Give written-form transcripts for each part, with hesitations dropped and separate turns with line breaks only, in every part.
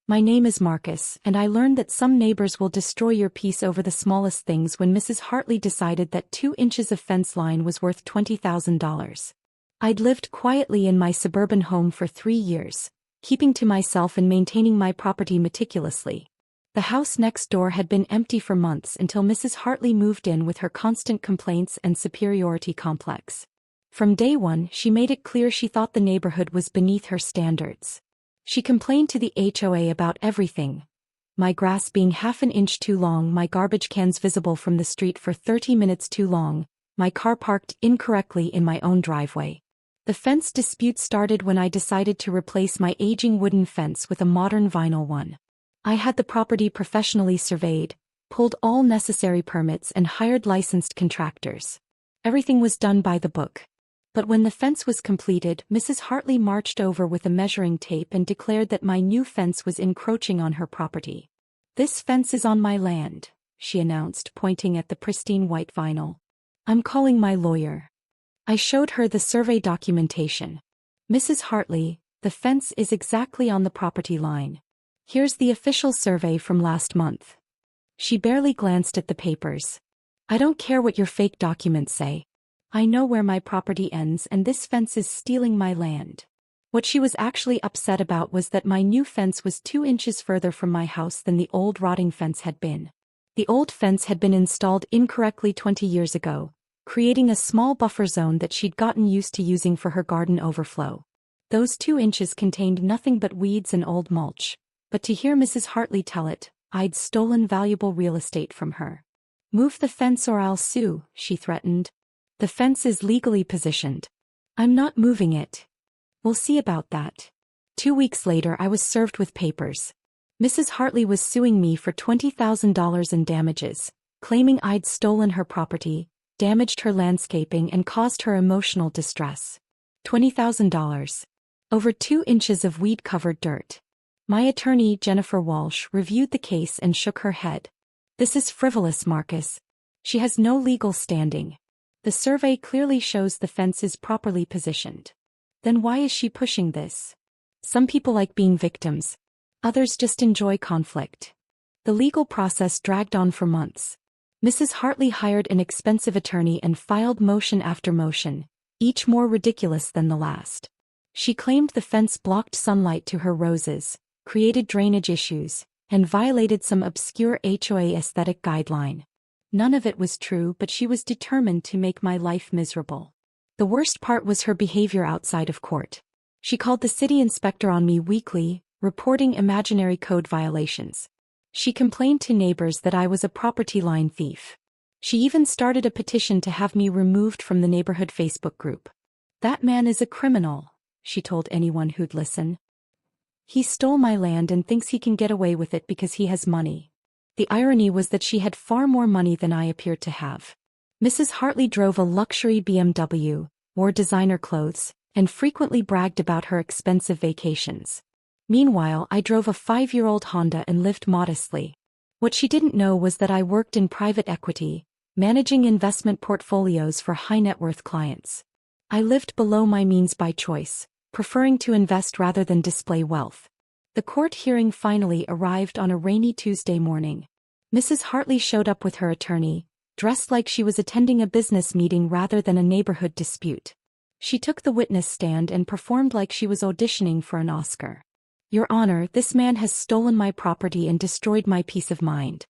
My name is Marcus, and I learned that some neighbors will destroy your peace over the smallest things when Mrs. Hartley decided that 2 inches of fence line was worth $20,000. I'd lived quietly in my suburban home for 3 years, keeping to myself and maintaining my property meticulously. The house next door had been empty for months until Mrs. Hartley moved in with her constant complaints and superiority complex. From day one, she made it clear she thought the neighborhood was beneath her standards. She complained to the HOA about everything. My grass being half an inch too long, my garbage cans visible from the street for 30 minutes too long, my car parked incorrectly in my own driveway. The fence dispute started when I decided to replace my aging wooden fence with a modern vinyl one. I had the property professionally surveyed, pulled all necessary permits and hired licensed contractors. Everything was done by the book. But when the fence was completed, Mrs. Hartley marched over with a measuring tape and declared that my new fence was encroaching on her property. "This fence is on my land," she announced, pointing at the pristine white vinyl. "I'm calling my lawyer." I showed her the survey documentation. "Mrs. Hartley, the fence is exactly on the property line. Here's the official survey from last month." She barely glanced at the papers. "I don't care what your fake documents say. I know where my property ends and this fence is stealing my land." What she was actually upset about was that my new fence was 2 inches further from my house than the old rotting fence had been. The old fence had been installed incorrectly 20 years ago, creating a small buffer zone that she'd gotten used to using for her garden overflow. Those 2 inches contained nothing but weeds and old mulch, but to hear Mrs. Hartley tell it, I'd stolen valuable real estate from her. "Move the fence or I'll sue," she threatened. "The fence is legally positioned. I'm not moving it." "We'll see about that." 2 weeks later I was served with papers. Mrs. Hartley was suing me for $20,000 in damages, claiming I'd stolen her property, damaged her landscaping and caused her emotional distress. $20,000. Over 2 inches of weed-covered dirt. My attorney, Jennifer Walsh, reviewed the case and shook her head. "This is frivolous, Marcus. She has no legal standing. The survey clearly shows the fence is properly positioned. Then why is she pushing this? Some people like being victims. Others just enjoy conflict." The legal process dragged on for months. Mrs. Hartley hired an expensive attorney and filed motion after motion, each more ridiculous than the last. She claimed the fence blocked sunlight to her roses, created drainage issues, and violated some obscure HOA aesthetic guideline. None of it was true, but she was determined to make my life miserable. The worst part was her behavior outside of court. She called the city inspector on me weekly, reporting imaginary code violations. She complained to neighbors that I was a property line thief. She even started a petition to have me removed from the neighborhood Facebook group. "That man is a criminal," she told anyone who'd listen. "He stole my land and thinks he can get away with it because he has money." The irony was that she had far more money than I appeared to have. Mrs. Hartley drove a luxury BMW, wore designer clothes, and frequently bragged about her expensive vacations. Meanwhile, I drove a 5-year-old Honda and lived modestly. What she didn't know was that I worked in private equity, managing investment portfolios for high-net-worth clients. I lived below my means by choice, preferring to invest rather than display wealth. The court hearing finally arrived on a rainy Tuesday morning. Mrs. Hartley showed up with her attorney, dressed like she was attending a business meeting rather than a neighborhood dispute. She took the witness stand and performed like she was auditioning for an Oscar. "Your Honor, this man has stolen my property and destroyed my peace of mind.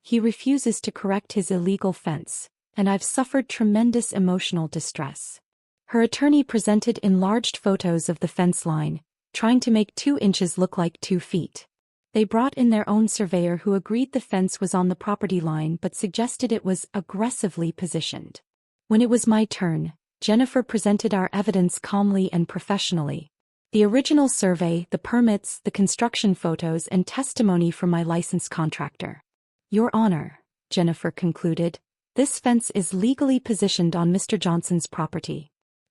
He refuses to correct his illegal fence, and I've suffered tremendous emotional distress." Her attorney presented enlarged photos of the fence line, trying to make 2 inches look like 2 feet. They brought in their own surveyor who agreed the fence was on the property line but suggested it was aggressively positioned. When it was my turn, Jennifer presented our evidence calmly and professionally. The original survey, the permits, the construction photos, and testimony from my licensed contractor. "Your Honor," Jennifer concluded, "this fence is legally positioned on Mr. Johnson's property.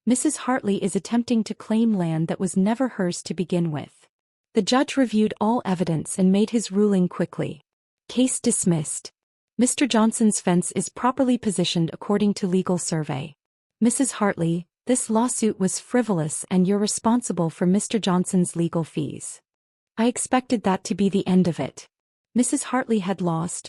Mrs. Hartley is attempting to claim land that was never hers to begin with." The judge reviewed all evidence and made his ruling quickly. Case dismissed. Mr. Johnson's fence is properly positioned according to legal survey. Mrs. Hartley, this lawsuit was frivolous and you're responsible for Mr. Johnson's legal fees. I expected that to be the end of it. Mrs. Hartley had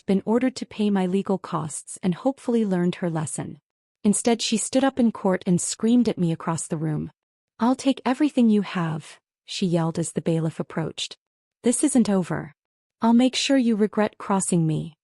been ordered to pay my legal costs and hopefully learned her lesson. Instead, she stood up in court and screamed at me across the room. "I'll take everything you have," she yelled as the bailiff approached. "This isn't over. I'll make sure you regret crossing me."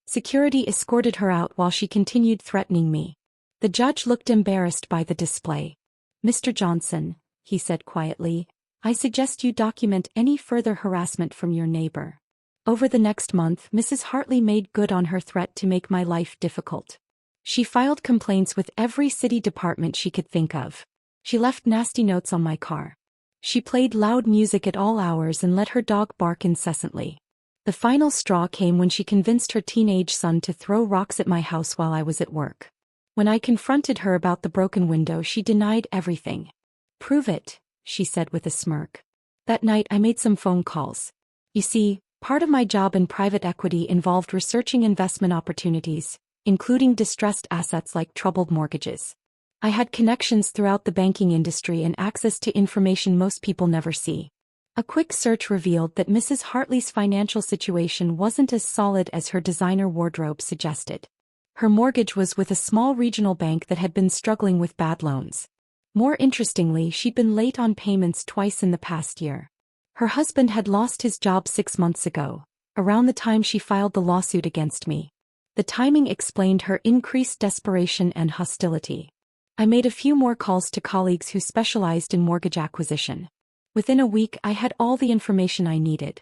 Security escorted her out while she continued threatening me. The judge looked embarrassed by the display. "Mr. Johnson," he said quietly, "I suggest you document any further harassment from your neighbor." Over the next month, Mrs. Hartley made good on her threat to make my life difficult. She filed complaints with every city department she could think of. She left nasty notes on my car. She played loud music at all hours and let her dog bark incessantly. The final straw came when she convinced her teenage son to throw rocks at my house while I was at work. When I confronted her about the broken window, she denied everything. "Prove it," she said with a smirk. That night I made some phone calls. You see, part of my job in private equity involved researching investment opportunities, including distressed assets like troubled mortgages. I had connections throughout the banking industry and access to information most people never see. A quick search revealed that Mrs. Hartley's financial situation wasn't as solid as her designer wardrobe suggested. Her mortgage was with a small regional bank that had been struggling with bad loans. More interestingly, she'd been late on payments twice in the past year. Her husband had lost his job 6 months ago, around the time she filed the lawsuit against me. The timing explained her increased desperation and hostility. I made a few more calls to colleagues who specialized in mortgage acquisition. Within a week, I had all the information I needed.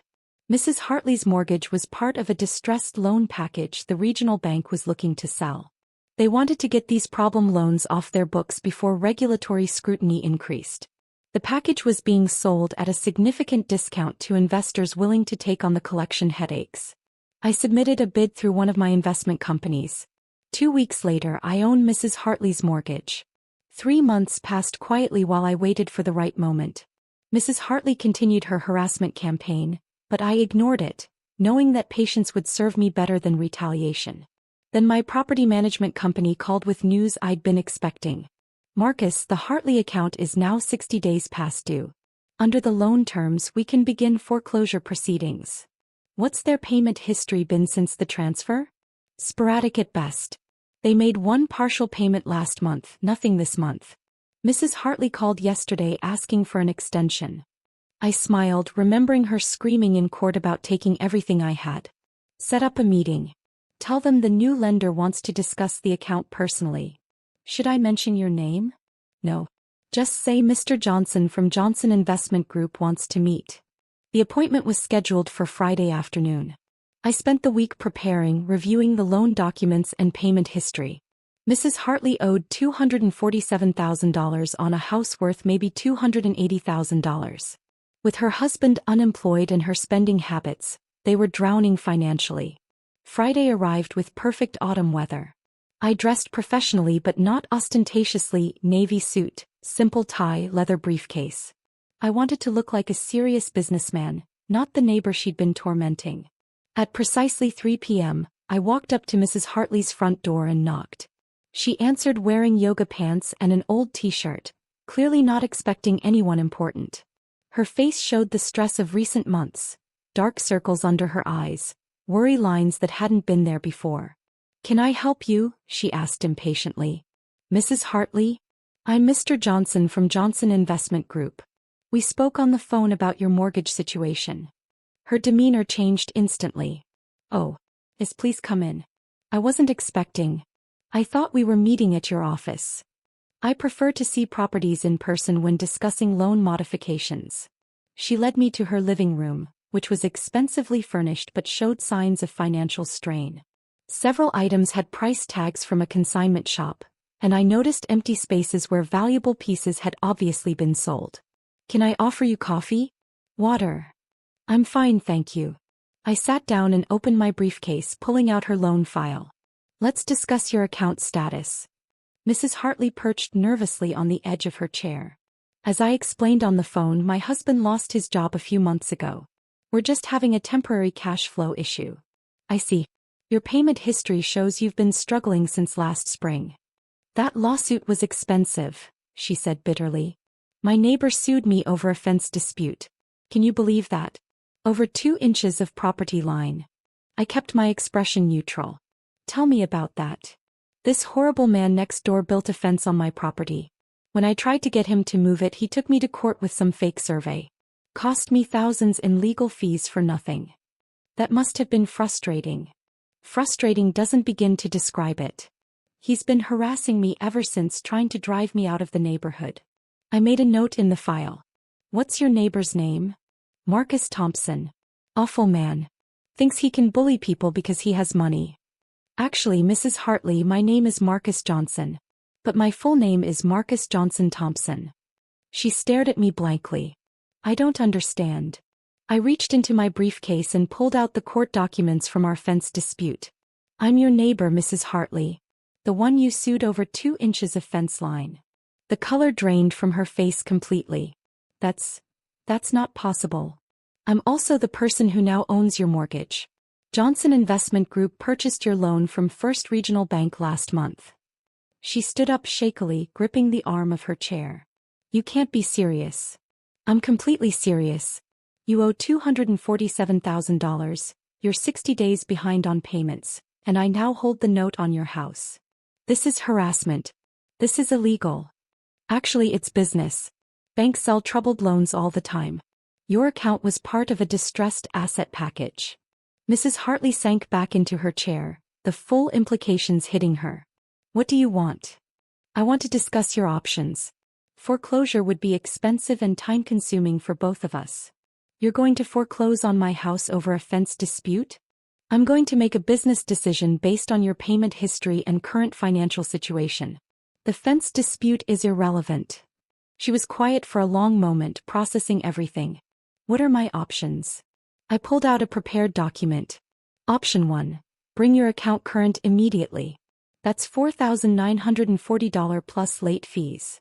Mrs. Hartley's mortgage was part of a distressed loan package the regional bank was looking to sell. They wanted to get these problem loans off their books before regulatory scrutiny increased. The package was being sold at a significant discount to investors willing to take on the collection headaches. I submitted a bid through one of my investment companies. 2 weeks later, I owned Mrs. Hartley's mortgage. 3 months passed quietly while I waited for the right moment. Mrs. Hartley continued her harassment campaign, but I ignored it, knowing that patience would serve me better than retaliation. Then my property management company called with news I'd been expecting. "Marcus, the Hartley account is now 60 days past due. Under the loan terms, we can begin foreclosure proceedings." "What's their payment history been since the transfer?" "Sporadic at best. They made one partial payment last month, nothing this month." Mrs. Hartley called yesterday asking for an extension. I smiled, remembering her screaming in court about taking everything I had. "Set up a meeting. Tell them the new lender wants to discuss the account personally." "Should I mention your name?" "No. Just say Mr. Johnson from Johnson Investment Group wants to meet." The appointment was scheduled for Friday afternoon. I spent the week preparing, reviewing the loan documents and payment history. Mrs. Hartley owed $247,000 on a house worth maybe $280,000. With her husband unemployed and her spending habits, they were drowning financially. Friday arrived with perfect autumn weather. I dressed professionally but not ostentatiously: navy suit, simple tie, leather briefcase. I wanted to look like a serious businessman, not the neighbor she'd been tormenting. At precisely 3 p.m., I walked up to Mrs. Hartley's front door and knocked. She answered wearing yoga pants and an old t-shirt, clearly not expecting anyone important. Her face showed the stress of recent months, dark circles under her eyes, worry lines that hadn't been there before. "Can I help you?" she asked impatiently. "Mrs. Hartley? I'm Mr. Johnson from Johnson Investment Group. We spoke on the phone about your mortgage situation." Her demeanor changed instantly. "Oh. Yes, please come in. I wasn't expecting. I thought we were meeting at your office. I prefer to see properties in person when discussing loan modifications." She led me to her living room, which was expensively furnished but showed signs of financial strain. Several items had price tags from a consignment shop, and I noticed empty spaces where valuable pieces had obviously been sold. "Can I offer you coffee? Water?" "I'm fine, thank you." I sat down and opened my briefcase, pulling out her loan file. "Let's discuss your account status." Mrs. Hartley perched nervously on the edge of her chair. As I explained on the phone, my husband lost his job a few months ago. We're just having a temporary cash flow issue. "I see. Your payment history shows you've been struggling since last spring." "That lawsuit was expensive," she said bitterly. "My neighbor sued me over a fence dispute. Can you believe that? Over 2 inches of property line. I kept my expression neutral. Tell me about that. This horrible man next door built a fence on my property. When I tried to get him to move it, he took me to court with some fake survey. Cost me thousands in legal fees for nothing. That must have been frustrating. Frustrating doesn't begin to describe it. He's been harassing me ever since, trying to drive me out of the neighborhood. I made a note in the file. What's your neighbor's name? Marcus Thompson. Awful man. Thinks he can bully people because he has money. Actually, Mrs. Hartley, my name is Marcus Johnson. But my full name is Marcus Johnson Thompson. She stared at me blankly. I don't understand. I reached into my briefcase and pulled out the court documents from our fence dispute. I'm your neighbor, Mrs. Hartley. The one you sued over 2 inches of fence line. The color drained from her face completely. That's not possible. I'm also the person who now owns your mortgage. Johnson Investment Group purchased your loan from First Regional Bank last month. She stood up shakily, gripping the arm of her chair. You can't be serious. I'm completely serious. You owe $247,000, you're 60 days behind on payments, and I now hold the note on your house. This is harassment. This is illegal. Actually, it's business. Banks sell troubled loans all the time. Your account was part of a distressed asset package. Mrs. Hartley sank back into her chair, the full implications hitting her. What do you want? I want to discuss your options. Foreclosure would be expensive and time-consuming for both of us. You're going to foreclose on my house over a fence dispute? I'm going to make a business decision based on your payment history and current financial situation. The fence dispute is irrelevant. She was quiet for a long moment, processing everything. What are my options? I pulled out a prepared document. Option 1. Bring your account current immediately. That's $4,940 plus late fees.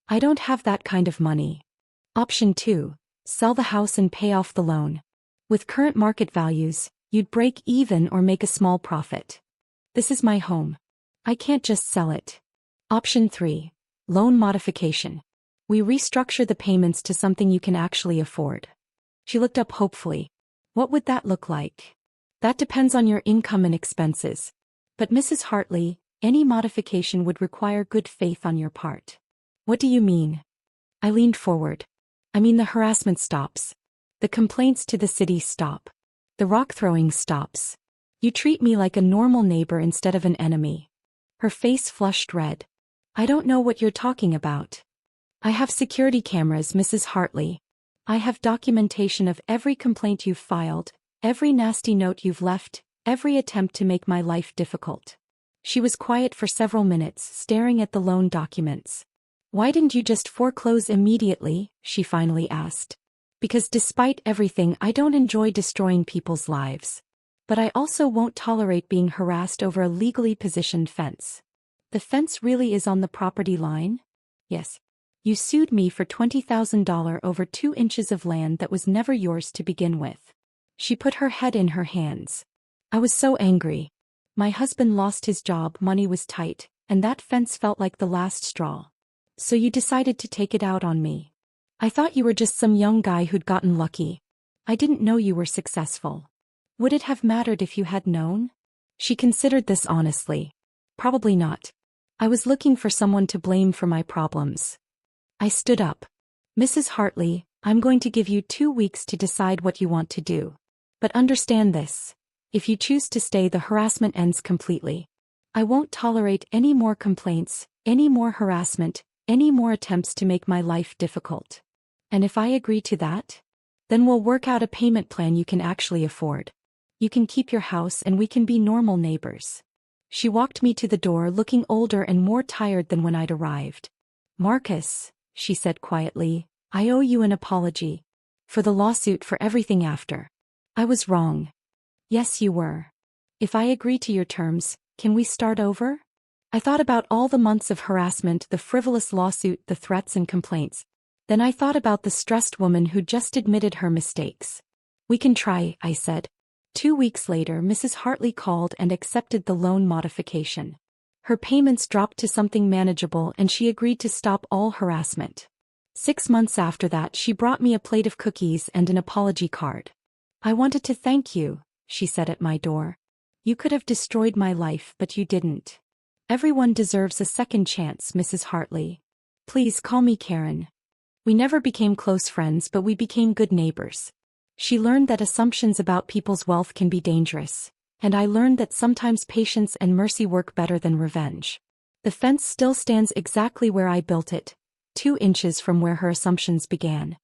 I don't have that kind of money. Option 2. Sell the house and pay off the loan. With current market values, you'd break even or make a small profit. This is my home. I can't just sell it. Option 3. Loan modification. We restructure the payments to something you can actually afford. She looked up hopefully. What would that look like? That depends on your income and expenses. But Mrs. Hartley, any modification would require good faith on your part. What do you mean? I leaned forward. I mean the harassment stops. The complaints to the city stop. The rock throwing stops. You treat me like a normal neighbor instead of an enemy. Her face flushed red. I don't know what you're talking about. I have security cameras, Mrs. Hartley. I have documentation of every complaint you've filed, every nasty note you've left, every attempt to make my life difficult. She was quiet for several minutes, staring at the loan documents. Why didn't you just foreclose immediately? She finally asked. Because despite everything, I don't enjoy destroying people's lives. But I also won't tolerate being harassed over a legally positioned fence. The fence really is on the property line? Yes. You sued me for $20,000 over 2 inches of land that was never yours to begin with. She put her head in her hands. I was so angry. My husband lost his job, money was tight, and that fence felt like the last straw. So you decided to take it out on me. I thought you were just some young guy who'd gotten lucky. I didn't know you were successful. Would it have mattered if you had known? She considered this honestly. Probably not. I was looking for someone to blame for my problems. I stood up. Mrs. Hartley, I'm going to give you 2 weeks to decide what you want to do. But understand this. If you choose to stay, the harassment ends completely. I won't tolerate any more complaints, any more harassment, any more attempts to make my life difficult. And if I agree to that, then we'll work out a payment plan you can actually afford. You can keep your house and we can be normal neighbors. She walked me to the door, looking older and more tired than when I'd arrived. Marcus, she said quietly, I owe you an apology. For the lawsuit, for everything after. I was wrong. Yes, you were. If I agree to your terms, can we start over? I thought about all the months of harassment, the frivolous lawsuit, the threats and complaints. Then I thought about the stressed woman who just admitted her mistakes. We can try, I said. 2 weeks later, Mrs. Hartley called and accepted the loan modification. Her payments dropped to something manageable and she agreed to stop all harassment. 6 months after that, she brought me a plate of cookies and an apology card. "I wanted to thank you," she said at my door. "You could have destroyed my life, but you didn't. Everyone deserves a second chance, Mrs. Hartley. Please call me Karen." We never became close friends, but we became good neighbors. She learned that assumptions about people's wealth can be dangerous, and I learned that sometimes patience and mercy work better than revenge. The fence still stands exactly where I built it, 2 inches from where her assumptions began.